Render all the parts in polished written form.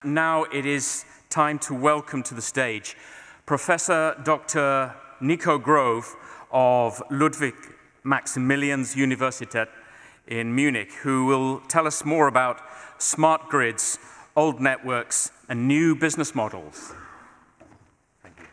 Now it is time to welcome to the stage Professor Dr. Nico of Ludwig-Maximilians-Universität in Munich, who will tell us more about smart grids, old networks, and new business models. Thank you.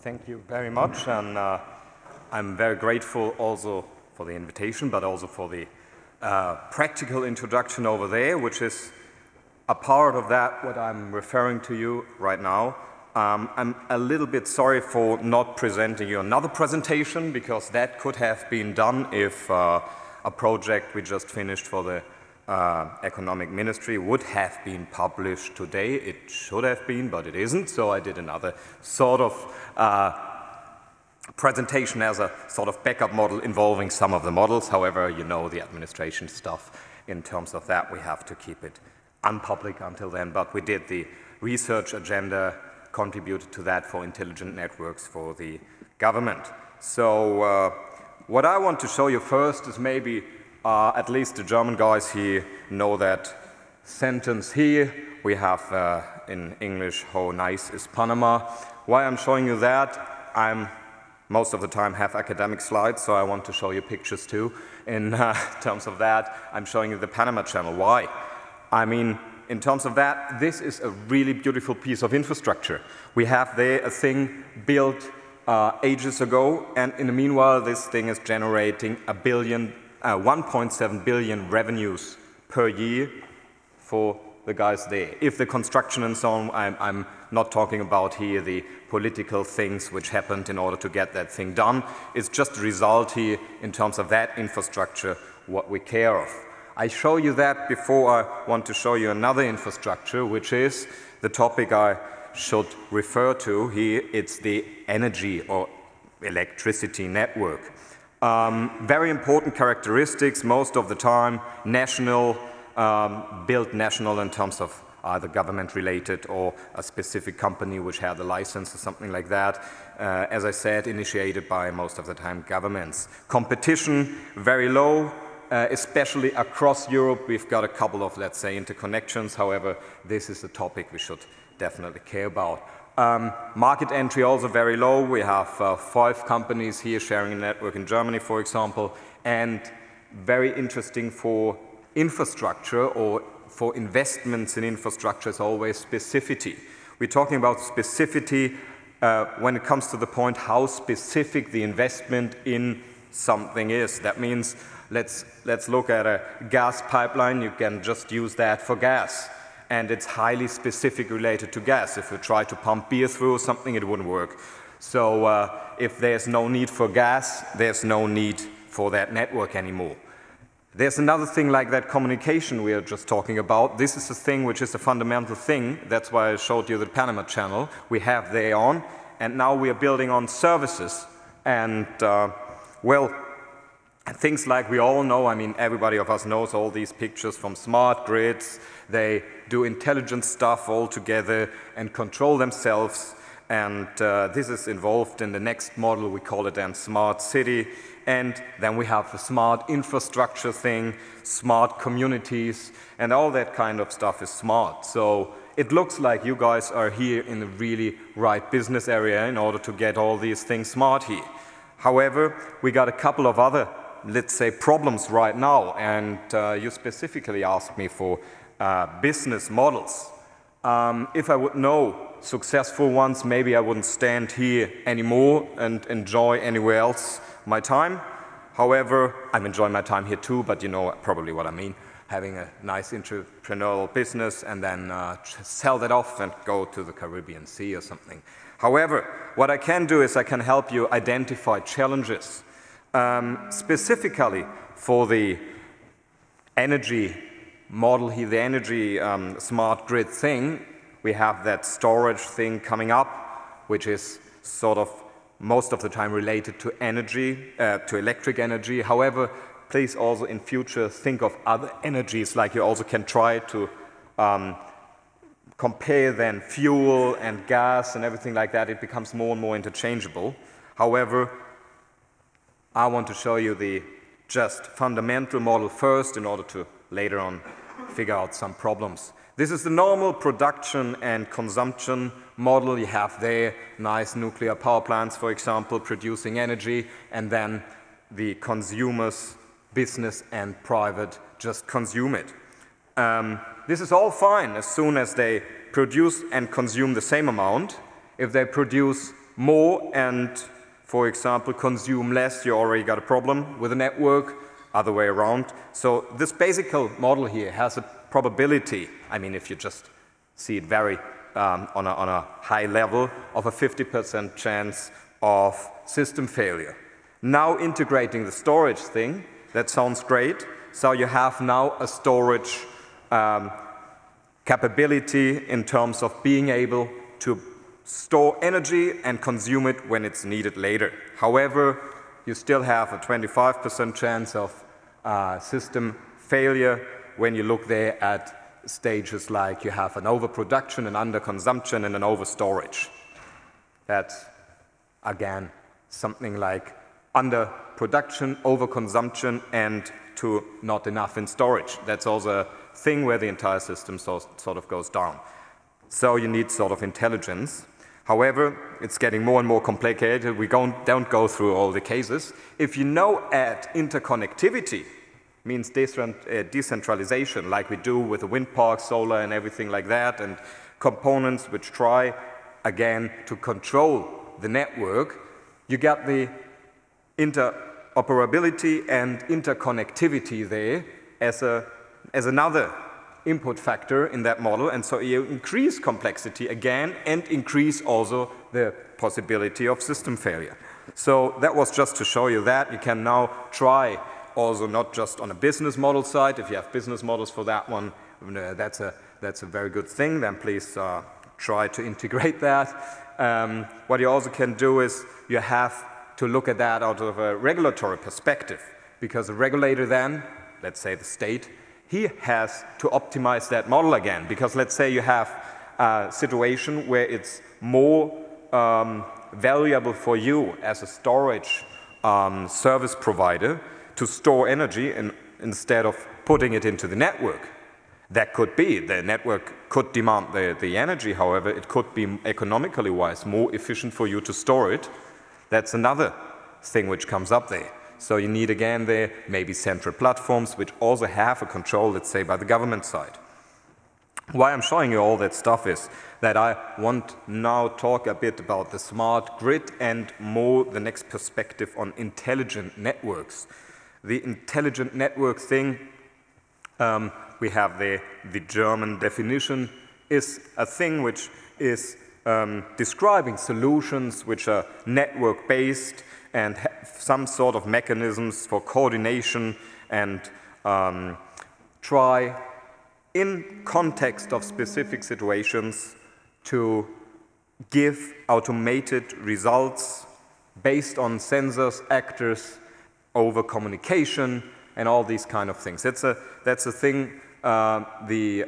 Thank you very much, and I'm very grateful also for the invitation, but also for the practical introduction over there, which is a part of that what I'm referring to you right now. I'm a little bit sorry for not presenting you another presentation, because that could have been done if a project we just finished for the Economic Ministry would have been published today. It should have been, but it isn't, so I did another sort of presentation as a sort of backup model involving some of the models. However, you know the administration stuff. In terms of that, we have to keep it unpublic until then, but we did the research agenda, contributed to that for intelligent networks for the government. So what I want to show you first is maybe at least the German guys here know that sentence here. We have in English, how nice is Panama. Why I'm showing you that? I'm most of the time have academic slides, so I want to show you pictures too. In terms of that, I'm showing you the Panama Channel. Why? I mean, in terms of that, this is a really beautiful piece of infrastructure. We have there a thing built ages ago, and in the meanwhile, this thing is generating 1.7 billion revenues per year for the guys there. If the construction and so on, I'm not talking about here the political things which happened in order to get that thing done. It's just a result here in terms of that infrastructure, what we care of. I show you that before I want to show you another infrastructure, which is the topic I should refer to here. It's the energy or electricity network. Very important characteristics, most of the time national, built national in terms of either government-related or a specific company which had a license or something like that. As I said, initiated by most of the time governments. Competition, very low, especially across Europe. We've got a couple of, let's say, interconnections. However, this is a topic we should definitely care about. Market entry also very low. We have 5 companies here sharing a network in Germany, for example, and very interesting for infrastructure or for investments in infrastructure is always specificity. We're talking about specificity when it comes to the point how specific the investment in something is. That means let's look at a gas pipeline. You can just use that for gas. And it's highly specific related to gas. If you try to pump beer through something, it wouldn't work. So if there's no need for gas, there's no need for that network anymore. There's another thing like that communication we are just talking about. This is a thing which is a fundamental thing. That's why I showed you the Panama Channel we have there on. And now we are building on services. And well, things like we all know, I mean, everybody of us knows all these pictures from smart grids. They do intelligent stuff all together and control themselves. And this is involved in the next model. We call it then smart city. And then we have the smart infrastructure thing, smart communities, and all that kind of stuff is smart. So it looks like you guys are here in the really right business area in order to get all these things smart here. However, we got a couple of other, let's say, problems right now, and you specifically asked me for business models. If I would know successful ones, maybe I wouldn't stand here anymore and enjoy anywhere else my time. However, I'm enjoying my time here too, but you know probably what I mean. Having a nice entrepreneurial business and then sell that off and go to the Caribbean Sea or something. However, what I can do is I can help you identify challenges. Specifically for the energy model here, the energy smart grid thing, we have that storage thing coming up, which is sort of most of the time related to energy, to electric energy. However, please also in future think of other energies, like you also can try to compare then fuel and gas and everything like that, it becomes more and more interchangeable. However, I want to show you the just fundamental model first in order to later on figure out some problems. This is the normal production and consumption model. You have there nice nuclear power plants, for example, producing energy, and then the consumers, business and private, just consume it. This is all fine as soon as they produce and consume the same amount. If they produce more and, for example, consume less, you already got a problem with the network, other way around. So this basic model here has a probability, I mean, if you just see it very on a high level, of a 50% chance of system failure. Now integrating the storage thing, that sounds great. So you have now a storage capability in terms of being able to store energy and consume it when it's needed later. However, you still have a 25% chance of system failure when you look there at stages like you have an overproduction, an underconsumption, and an overstorage. That's, again, something like underproduction, overconsumption, and to not enough in storage. That's also a thing where the entire system sort of goes down. So you need sort of intelligence. However, it's getting more and more complicated. We don't go through all the cases. If you know at interconnectivity, means decentralization, like we do with the wind park, solar, and everything like that, and components which try, again, to control the network, you get the interoperability and interconnectivity there as another input factor in that model, and so you increase complexity again and increase also the possibility of system failure. So that was just to show you that. You can now try also not just on a business model side. If you have business models for that one, that's a very good thing. Then please try to integrate that. What you also can do is you have to look at that out of a regulatory perspective, because the regulator then, let's say the state, he has to optimize that model again, because let's say you have a situation where it's more valuable for you as a storage service provider to store energy instead of putting it into the network. That could be, the network could demand the energy, however, it could be economically wise more efficient for you to store it. That's another thing which comes up there. So you need again there maybe central platforms which also have a control, let's say, by the government side. Why I'm showing you all that stuff is that I want now talk a bit about the smart grid and more the next perspective on intelligent networks. The intelligent network thing, we have the German definition, is a thing which is describing solutions which are network-based and have some sort of mechanisms for coordination and try, in context of specific situations, to give automated results based on sensors, actors, over communication, and all these kind of things. That's a thing the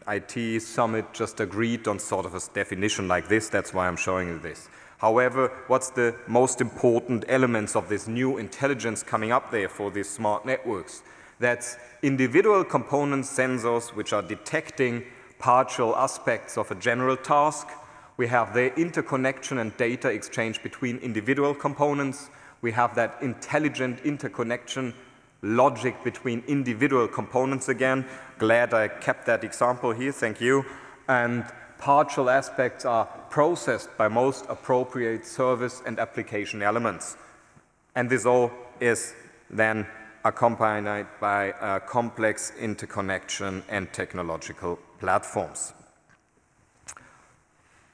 IT Summit just agreed on sort of a definition like this. That's why I'm showing you this. However, what's the most important elements of this new intelligence coming up there for these smart networks? That's individual component sensors which are detecting partial aspects of a general task. We have the interconnection and data exchange between individual components. We have that intelligent interconnection logic between individual components again. Glad I kept that example here, thank you. And partial aspects are processed by most appropriate service and application elements. And this all is then accompanied by a complex interconnection and technological platforms.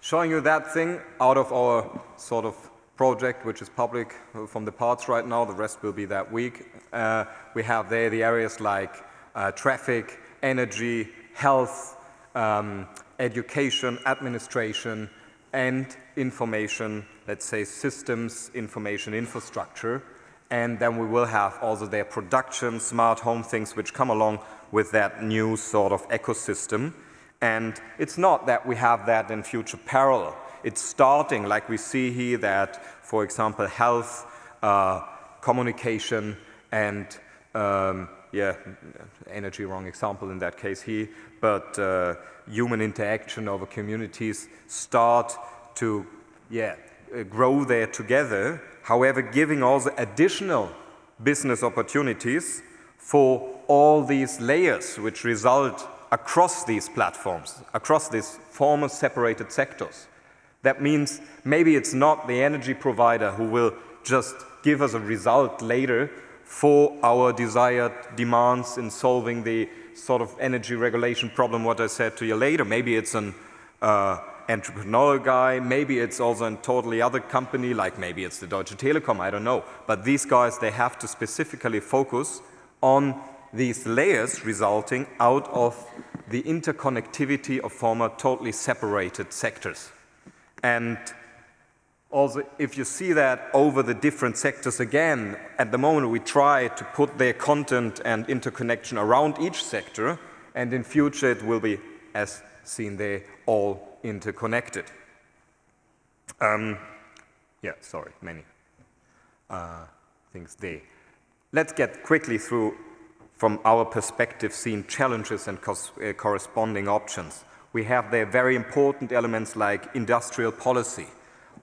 Showing you that thing out of our sort of project, which is public from the parts right now, the rest will be that week. We have there the areas like traffic, energy, health, education, administration, and information, let's say systems, information infrastructure. And then we will have also their production, smart home things which come along with that new sort of ecosystem. And it's not that we have that in future parallel. It's starting, like we see here, that, for example, health, communication, and energy, wrong example in that case here, but human interaction over communities start to grow there together, however, giving also additional business opportunities for all these layers which result across these platforms, across these former separated sectors. That means maybe it's not the energy provider who will just give us a result later for our desired demands in solving the sort of energy regulation problem, what I said to you later. Maybe it's an entrepreneurial guy, maybe it's also a totally other company, like maybe it's the Deutsche Telekom, I don't know. But these guys, they have to specifically focus on these layers resulting out of the interconnectivity of former totally separated sectors. And also, if you see that over the different sectors again, at the moment we try to put their content and interconnection around each sector, and in future it will be, as seen there, all interconnected. Many things there. Let's get quickly through, from our perspective, seen challenges and corresponding options. We have there very important elements like industrial policy.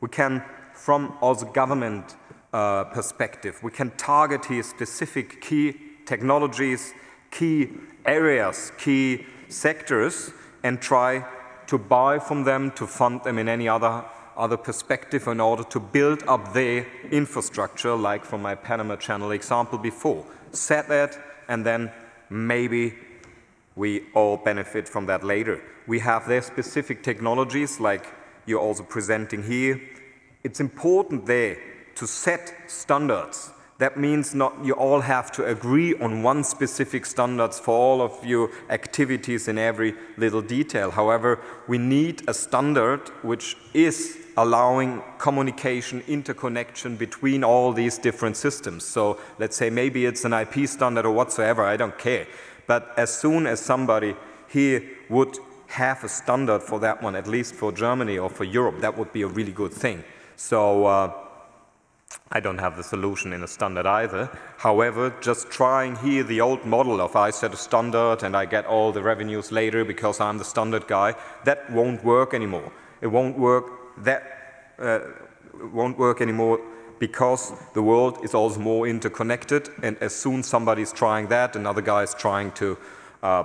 We can, from also government perspective, we can target here specific key technologies, key areas, key sectors, and try to buy from them, to fund them in any other perspective in order to build up their infrastructure, like from my Panama Channel example before. Set that, and then maybe we all benefit from that later. We have their specific technologies, like you're also presenting here. It's important there to set standards. That means not you all have to agree on one specific standards for all of your activities in every little detail. However, we need a standard which is allowing communication, interconnection between all these different systems. So let's say maybe it's an IP standard or whatsoever, I don't care. But as soon as somebody here would have a standard for that one, at least for Germany or for Europe, that would be a really good thing. So I don't have the solution in a standard either. However, just trying here the old model of I set a standard and I get all the revenues later because I'm the standard guy, that won't work anymore. It won't work, won't work anymore because the world is also more interconnected, and as soon as somebody's trying that, another guy is trying to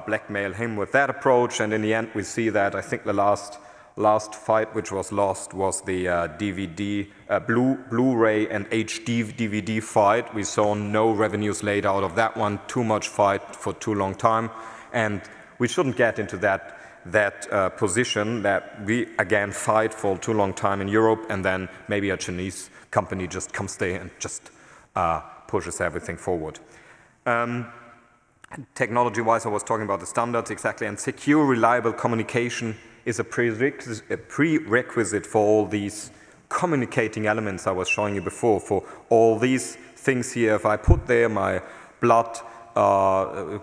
blackmail him with that approach, and in the end we see that. I think the last fight which was lost was the DVD, Blu-ray and HD DVD fight. We saw no revenues laid out of that one, too much fight for too long time, and we shouldn't get into that position that we again fight for too long time in Europe, and then maybe a Chinese company just comes there and just pushes everything forward. Technology-wise, I was talking about the standards exactly, and secure, reliable communication is a prerequisite for all these communicating elements I was showing you before. For all these things here, if I put there my blood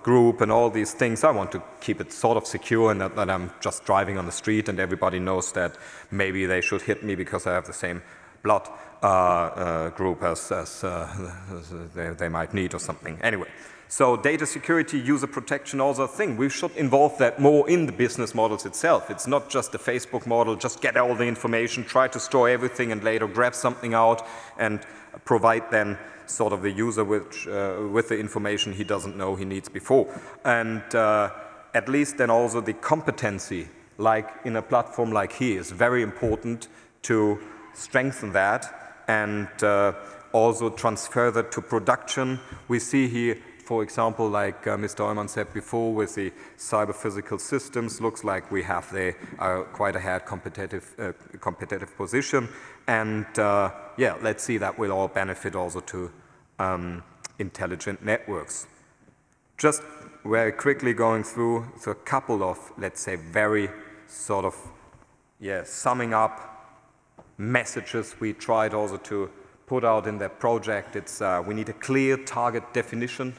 group and all these things, I want to keep it sort of secure, and that I'm just driving on the street and everybody knows that maybe they should hit me because I have the same blood group as they might need or something. Anyway, so data security, user protection, also a thing. We should involve that more in the business models itself. It's not just the Facebook model, just get all the information, try to store everything and later grab something out and provide then sort of the user with the information he doesn't know he needs before. And at least then also the competency, like in a platform like here, is very important to strengthen that and also transfer that to production. We see here, for example, like Mr. Eumann said before, with the cyber-physical systems, looks like we have there quite a hard competitive position. And yeah, let's see that will all benefit also to intelligent networks. Just very quickly going through a couple of, let's say, very sort of, summing up messages we tried also to put out in that project. It's we need a clear target definition,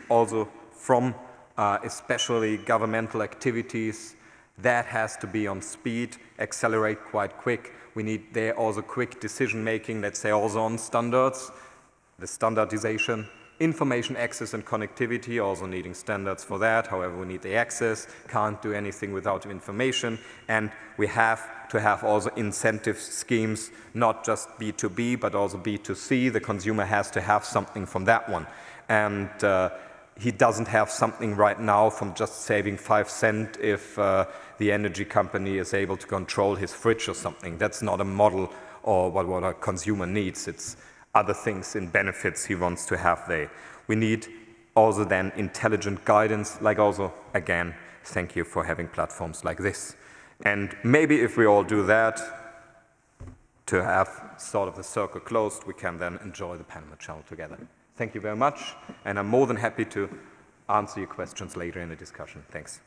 also from especially governmental activities, That has to be on speed, accelerate quite quick. We need there also quick decision making, let's say also on standards, the standardization, information access and connectivity, also needing standards for that. However, we need the access, can't do anything without information, and we have to have also incentive schemes, not just B2B, but also B2C. The consumer has to have something from that one. And he doesn't have something right now from just saving 5 cents if the energy company is able to control his fridge or something. That's not a model or what a consumer needs. It's other things in benefits he wants to have there. We need also then intelligent guidance, like also, again, thank you for having platforms like this. And maybe if we all do that, to have sort of the circle closed, we can then enjoy the Panama Channel together. Thank you very much, and I'm more than happy to answer your questions later in the discussion. Thanks.